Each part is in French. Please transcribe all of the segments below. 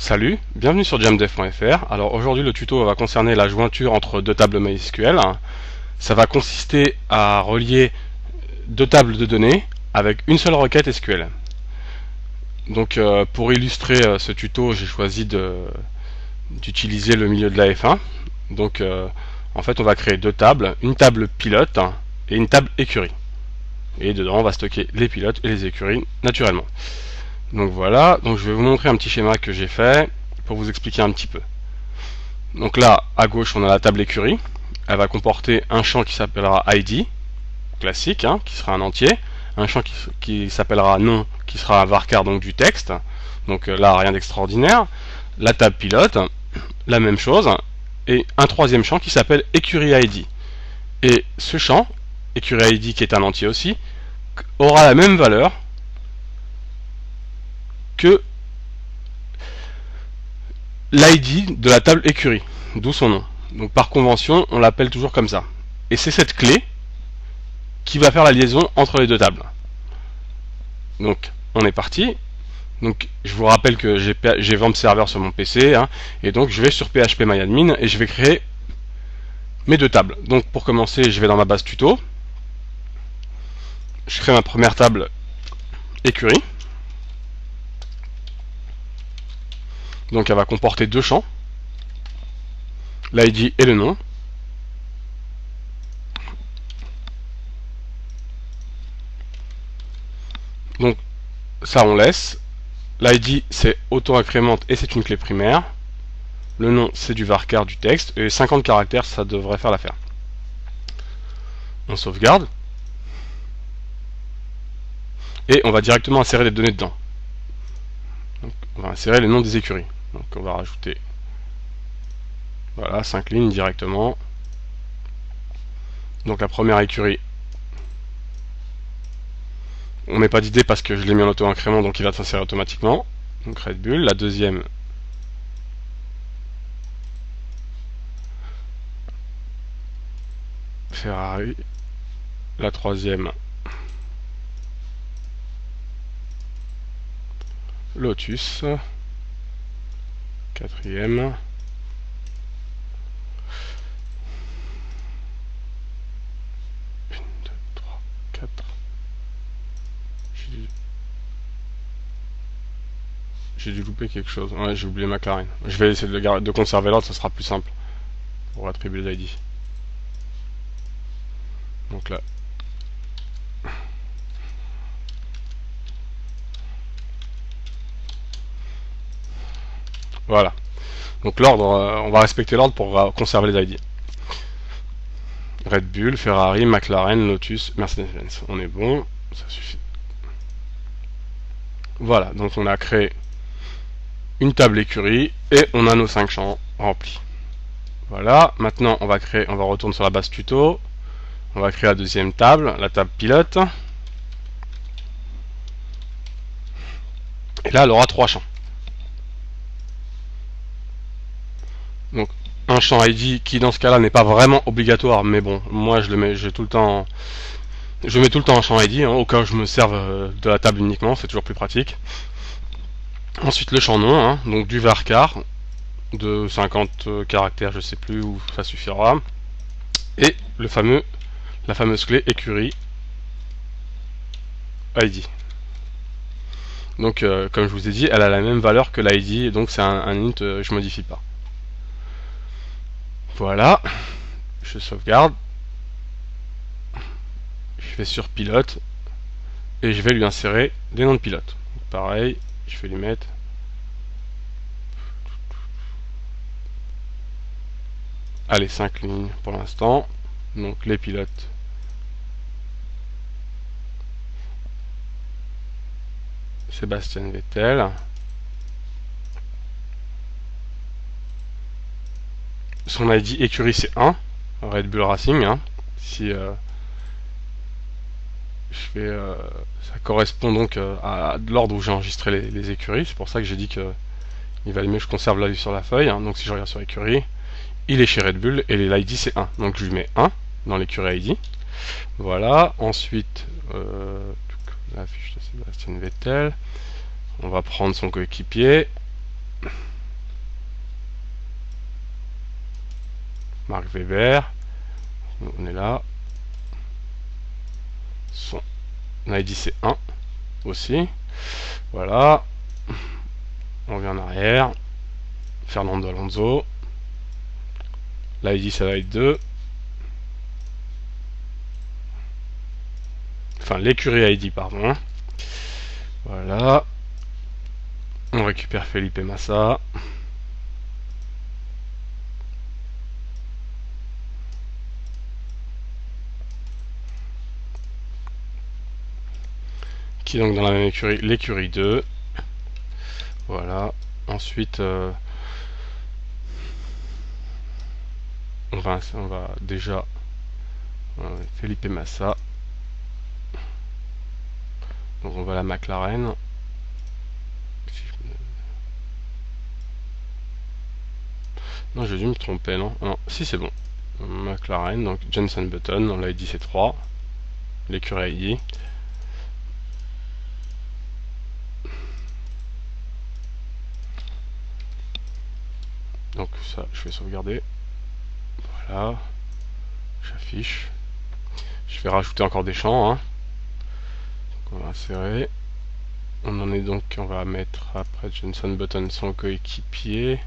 Salut, bienvenue sur jamdev.fr. Alors aujourd'hui le tuto va concerner la jointure entre deux tables MySQL. Ça va consister à relier deux tables de données avec une seule requête SQL. Donc pour illustrer ce tuto, j'ai choisi d'utiliser le milieu de la F1. Donc en fait on va créer deux tables, une table pilote et une table écurie. Et dedans on va stocker les pilotes et les écuries naturellement. Donc voilà, donc je vais vous montrer un petit schéma que j'ai fait pour vous expliquer un petit peu. Donc là, à gauche, on a la table écurie. Elle va comporter un champ qui s'appellera ID, classique, qui sera un entier. Un champ qui s'appellera nom, qui sera un varchar, donc du texte. Donc là, rien d'extraordinaire. La table pilote, la même chose. Et un troisième champ qui s'appelle écurie ID. Et ce champ, écurie ID qui est un entier aussi, aura la même valeur que l'ID de la table écurie, d'où son nom. Donc par convention, on l'appelle toujours comme ça. Et c'est cette clé qui va faire la liaison entre les deux tables. Donc on est parti. Donc je vous rappelle que j'ai Vamp Server sur mon PC, et donc je vais sur phpMyAdmin et je vais créer mes deux tables. Donc pour commencer, je vais dans ma base tuto. Je crée ma première table écurie. Donc elle va comporter deux champs, l'ID et le nom. Donc ça on laisse. L'ID c'est auto-incrémente et c'est une clé primaire. Le nom c'est du varchar du texte et 50 caractères ça devrait faire l'affaire. On sauvegarde. Et on va directement insérer les données dedans. Donc, on va insérer les noms des écuries. Donc on va rajouter, voilà, 5 lignes directement. Donc la première écurie, on met pas d'idée parce que je l'ai mis en auto-incrément, donc il va s'insérer automatiquement. Donc Red Bull. La deuxième, Ferrari. La troisième, Lotus. Quatrième, 1, 2, 3, 4. J'ai dû louper quelque chose. Ouais, j'ai oublié McLaren. Je vais essayer de conserver l'ordre, ça sera plus simple pour attribuer les ID. Donc là, voilà. Donc l'ordre, on va respecter l'ordre pour conserver les ID. Red Bull, Ferrari, McLaren, Lotus, Mercedes-Benz. On est bon, ça suffit. Voilà, donc on a créé une table écurie et on a nos 5 champs remplis. Voilà, maintenant on va retourner sur la base tuto. On va créer la deuxième table, la table pilote. Et là elle aura 3 champs. Donc un champ ID qui dans ce cas là n'est pas vraiment obligatoire, mais bon, moi je le mets, je mets tout le temps un champ ID, au cas où je me serve de la table uniquement, c'est toujours plus pratique. Ensuite le champ nom, donc du varchar de 50 caractères, je sais plus où ça suffira, et la fameuse clé écurie ID. Donc comme je vous ai dit, elle a la même valeur que l'ID, donc c'est un int, je modifie pas. Voilà, je sauvegarde, je vais sur pilote et je vais lui insérer des noms de pilotes. Donc, pareil, je vais lui mettre allez 5 lignes pour l'instant. Donc les pilotes, Sébastien Vettel. Son ID écurie c'est 1, Red Bull Racing. Si ça correspond donc à l'ordre où j'ai enregistré les écuries. C'est pour ça que j'ai dit que il valait mieux que je conserve la vue sur la feuille. Donc si je regarde sur écurie, il est chez Red Bull et l'ID c'est 1. Donc je lui mets 1 dans l'écurie ID. Voilà. Ensuite, la fiche de Sébastien Vettel. On va prendre son coéquipier. Marc Weber, on est là. Son ID c'est 1 aussi. Voilà. On revient en arrière. Fernando Alonso. L'ID ça va être 2. Enfin l'écurie ID pardon. Voilà. On récupère Felipe Massa. Qui est donc dans la même écurie, l'écurie 2. Voilà. Ensuite, on va déjà Felipe Massa. Donc on va à la McLaren. Non, j'ai dû me tromper, non? Non, si c'est bon. McLaren, donc Jenson Button, on l'a dit c'est 3. L'écurie ID. Donc ça, je vais sauvegarder. Voilà. J'affiche. Je vais rajouter encore des champs. Hein. Donc on va insérer. On en est donc, on va mettre après Jenson Button son coéquipier.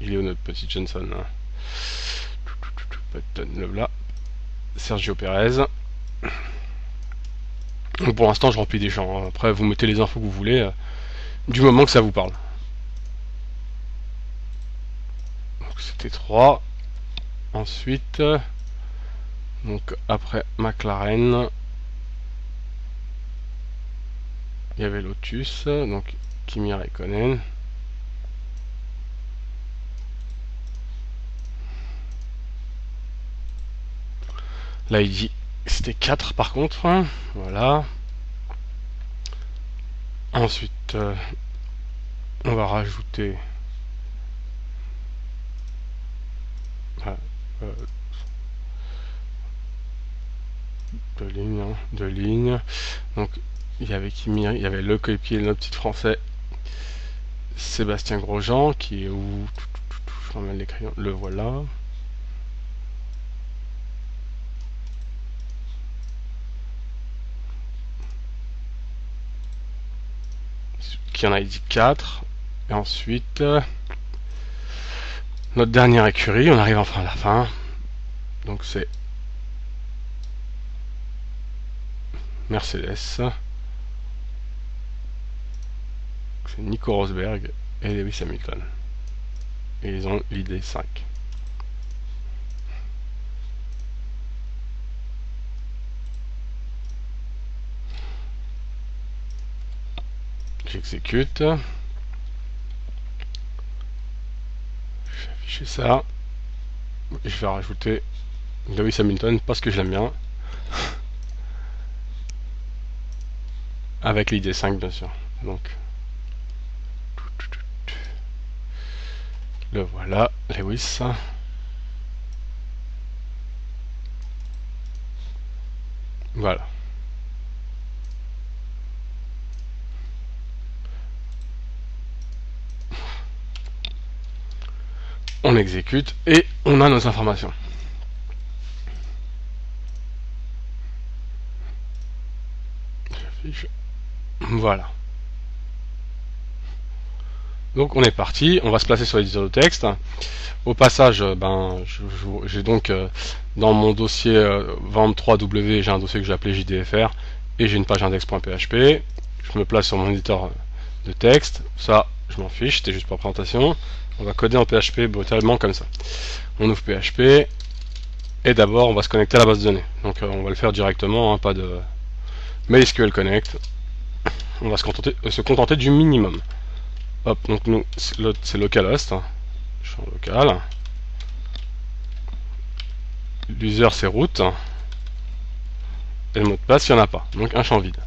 Il est où notre petit Jenson hein. Button, le là. Sergio Perez. Donc pour l'instant je remplis des champs. Après vous mettez les infos que vous voulez, du moment que ça vous parle. Donc c'était 3. Ensuite, donc après McLaren, il y avait Lotus, donc Kimi Räikkönen. L'ID c'était 4 par contre, voilà. Ensuite, on va rajouter deux lignes. Donc il y avait Kimi, il y avait le coéquipier de notre petit français Sébastien Grosjean qui est où je ramène les crayons, le voilà. Qui en a dit 4. Et ensuite notre dernière écurie, on arrive enfin à la fin. Donc c'est Mercedes. C'est Nico Rosberg et Lewis Hamilton. Et ils ont l'ID 5. J'exécute. Je vais afficher ça. Et je vais rajouter Lewis Hamilton parce que je l'aime bien. Avec l'ID 5 bien sûr. Donc le voilà, Lewis. Voilà. On exécute et on a nos informations. J'affiche. Voilà. Donc on est parti, on va se placer sur l'éditeur de texte. Au passage, j'ai donc dans mon dossier vamp3w, j'ai un dossier que j'ai appelé JDFR et j'ai une page index.php. Je me place sur mon éditeur de texte. Ça, je m'en fiche, c'était juste pour présentation. On va coder en PHP brutalement comme ça. On ouvre PHP et d'abord on va se connecter à la base de données. Donc on va le faire directement, hein, pas de MySQL Connect. On va se contenter du minimum. Hop, donc nous, c'est localhost, hein. Champ local. L'user c'est root. Et le mot de passe, il n'y en a pas. Donc un champ vide.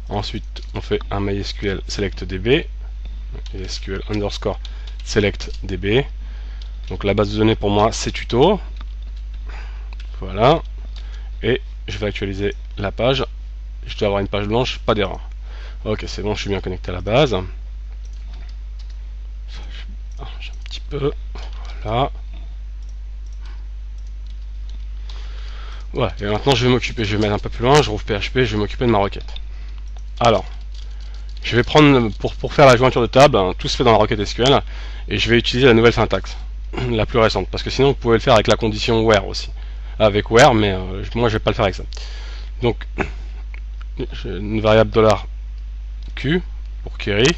Ensuite, on fait un MySQL select db. MySQL underscore select db. Donc la base de données pour moi, c'est tuto. Voilà. Et je vais actualiser la page. Je dois avoir une page blanche, pas d'erreur. Ok, c'est bon, je suis bien connecté à la base. J'ai un petit peu. Voilà. Voilà, et maintenant je vais m'occuper, je vais mettre un peu plus loin, je rouvre PHP, je vais m'occuper de ma requête. Alors, je vais prendre, pour faire la jointure de table, hein, tout se fait dans la requête SQL, et je vais utiliser la nouvelle syntaxe, la plus récente, parce que sinon vous pouvez le faire avec la condition where aussi. Avec where, mais moi je vais pas le faire avec ça. Donc, une variable $Q pour query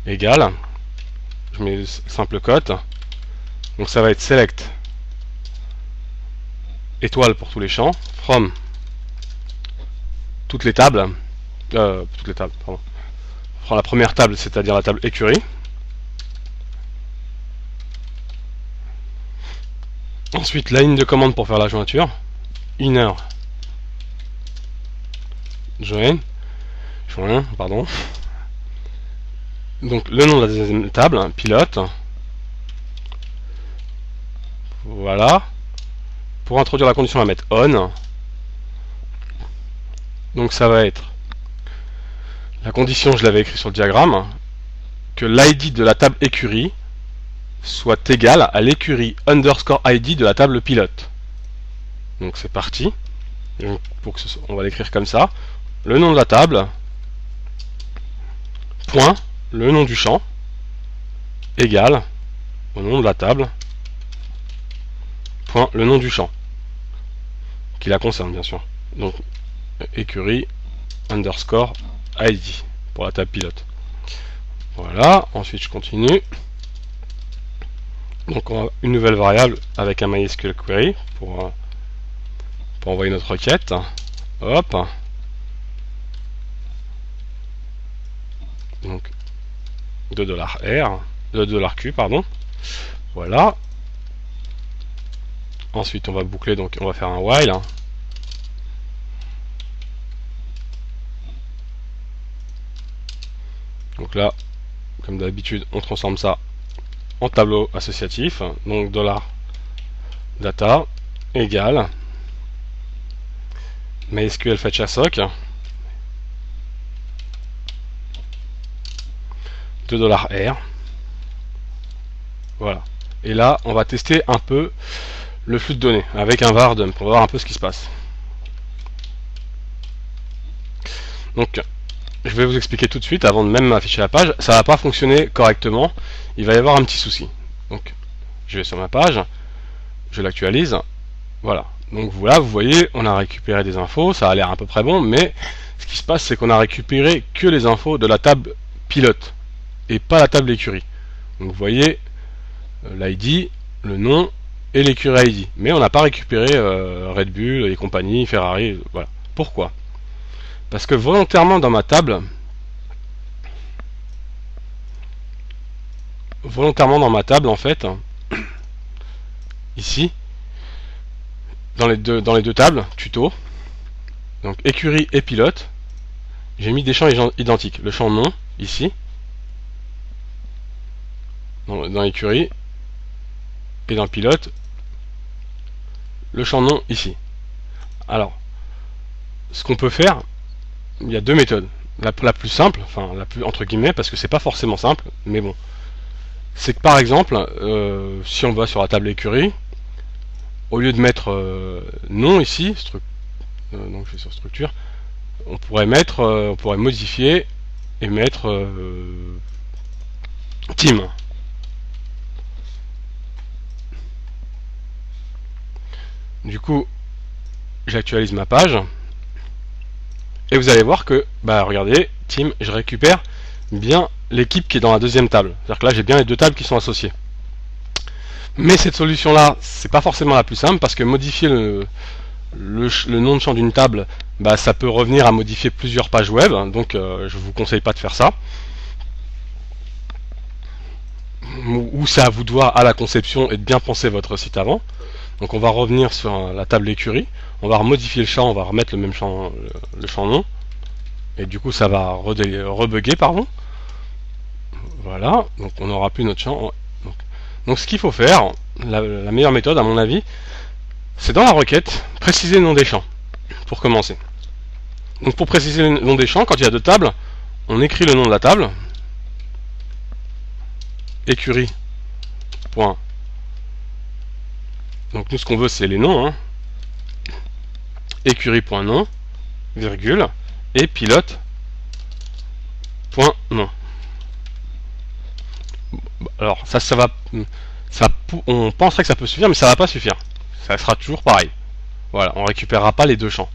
égale, je mets simple cote, donc ça va être select étoile pour tous les champs, from toutes les tables, pardon. On prend la première table, c'est-à-dire la table écurie. Ensuite, la ligne de commande pour faire la jointure, inner join, pardon. Donc le nom de la deuxième table, pilote. Voilà. Pour introduire la condition, on va mettre on. Donc ça va être la condition, je l'avais écrit sur le diagramme, que l'ID de la table écurie soit égal à l'écurie underscore ID de la table pilote. Donc c'est parti. Donc, on va l'écrire comme ça. Le nom de la table, point, le nom du champ, égal au nom de la table, point, le nom du champ, qui la concerne bien sûr. Donc écurie underscore ID pour la table pilote. Voilà, ensuite je continue. Donc on a une nouvelle variable avec un MySQL query pour envoyer notre requête. Hop. Donc $R, $Q, pardon. Voilà. Ensuite on va boucler, donc on va faire un while. Donc là, comme d'habitude, on transforme ça en tableau associatif. Donc $data égale MySQL fetch assoc $R. Voilà. Et là, on va tester un peu le flux de données avec un var dump pour voir un peu ce qui se passe. Donc, je vais vous expliquer tout de suite avant de même afficher la page. Ça va pas fonctionner correctement. Il va y avoir un petit souci. Donc, je vais sur ma page, je l'actualise. Voilà. Donc voilà, vous voyez, on a récupéré des infos. Ça a l'air à peu près bon, mais ce qui se passe, c'est qu'on a récupéré que les infos de la table pilote et pas la table écurie. Donc vous voyez l'ID, le nom et l'écurie ID. Mais on n'a pas récupéré Red Bull et compagnie, Ferrari. Voilà. Pourquoi ? Parce que volontairement dans ma table, en fait, ici, dans les deux tables, tuto, donc écurie et pilote, j'ai mis des champs identiques. Le champ nom, ici, dans l'écurie, et dans le pilote, le champ nom, ici. Alors, ce qu'on peut faire, il y a deux méthodes. La plus simple, enfin la plus entre guillemets, parce que c'est pas forcément simple, mais bon, c'est que par exemple, si on va sur la table écurie, au lieu de mettre nom ici, donc je vais sur structure, on pourrait modifier et mettre team. Du coup, j'actualise ma page. Et vous allez voir que, bah regardez, team, je récupère bien l'équipe qui est dans la deuxième table. C'est-à-dire que là, j'ai bien les deux tables qui sont associées. Mais cette solution-là, c'est pas forcément la plus simple, parce que modifier le nom de champ d'une table, bah, ça peut revenir à modifier plusieurs pages web. Donc, je vous conseille pas de faire ça. Ou c'est à vous de voir à la conception et de bien penser votre site avant. Donc on va revenir sur la table écurie, on va remodifier le champ, on va remettre le même champ, le champ nom, et du coup ça va rebugger, pardon. Voilà, donc on n'aura plus notre champ. Donc ce qu'il faut faire, la meilleure méthode à mon avis, c'est dans la requête, préciser le nom des champs, pour commencer. Donc pour préciser le nom des champs, quand il y a deux tables, on écrit le nom de la table, écurie. Donc nous ce qu'on veut c'est les noms, hein. Écurie.nom, virgule, et pilote.nom. Alors ça va, on penserait que ça peut suffire, mais ça va pas suffire. Ça sera toujours pareil. Voilà, on récupérera pas les deux champs.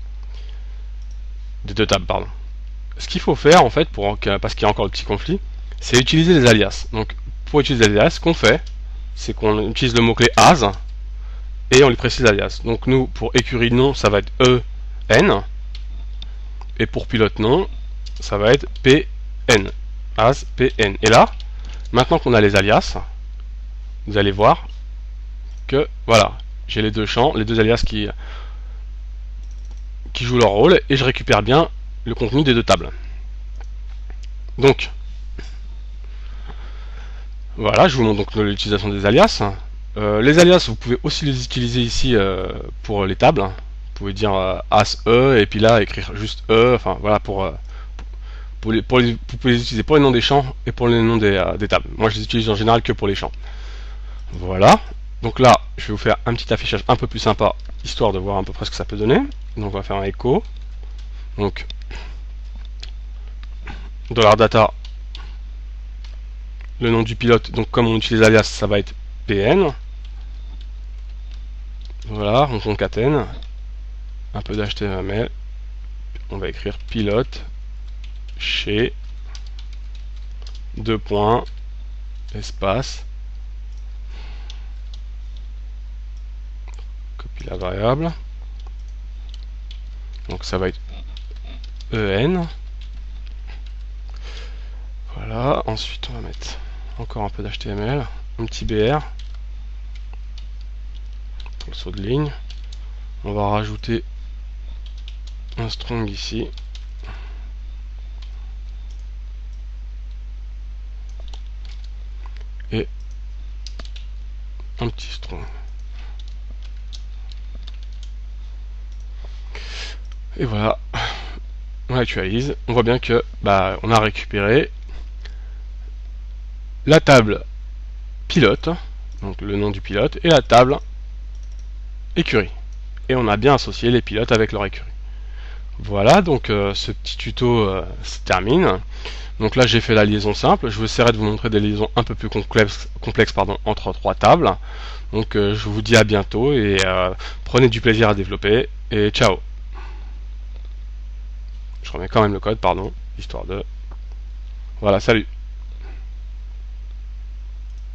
Des deux tables, pardon. Ce qu'il faut faire en fait, parce qu'il y a encore le petit conflit, c'est utiliser les alias. Donc pour utiliser les alias, ce qu'on fait, c'est qu'on utilise le mot-clé as et on lui précise alias. Donc nous, pour écurie nom, ça va être EN, et pour pilote nom, ça va être PN. As PN. Et là, maintenant qu'on a les alias, vous allez voir que voilà, j'ai les deux champs, les deux alias qui jouent leur rôle, et je récupère bien le contenu des deux tables. Donc, voilà, je vous montre donc l'utilisation des alias. Les alias, vous pouvez aussi les utiliser ici pour les tables. Vous pouvez dire as E, et puis là, écrire juste E, enfin voilà, vous pouvez les utiliser pour les noms des champs et pour les noms des tables. Moi, je les utilise en général que pour les champs. Voilà. Donc là, je vais vous faire un petit affichage un peu plus sympa, histoire de voir à peu près ce que ça peut donner. Donc on va faire un echo. Donc, $data, le nom du pilote, donc comme on utilise alias, ça va être PN. Voilà, on concatène. Un peu d'HTML. On va écrire pilote chez deux points, espace, copie la variable, donc ça va être EN. Voilà, ensuite on va mettre encore un peu d'HTML, un petit BR pour le saut de ligne. On va rajouter un strong ici. Et un petit strong. Et voilà, on actualise. On voit bien que on a récupéré la table pilote, donc le nom du pilote, et la table écurie. Et on a bien associé les pilotes avec leur écurie. Voilà, donc ce petit tuto se termine. Donc là j'ai fait la liaison simple, je vais essayer de vous montrer des liaisons un peu plus complexes entre trois tables. Donc je vous dis à bientôt et prenez du plaisir à développer et ciao. Je remets quand même le code, pardon, histoire de... Voilà, salut.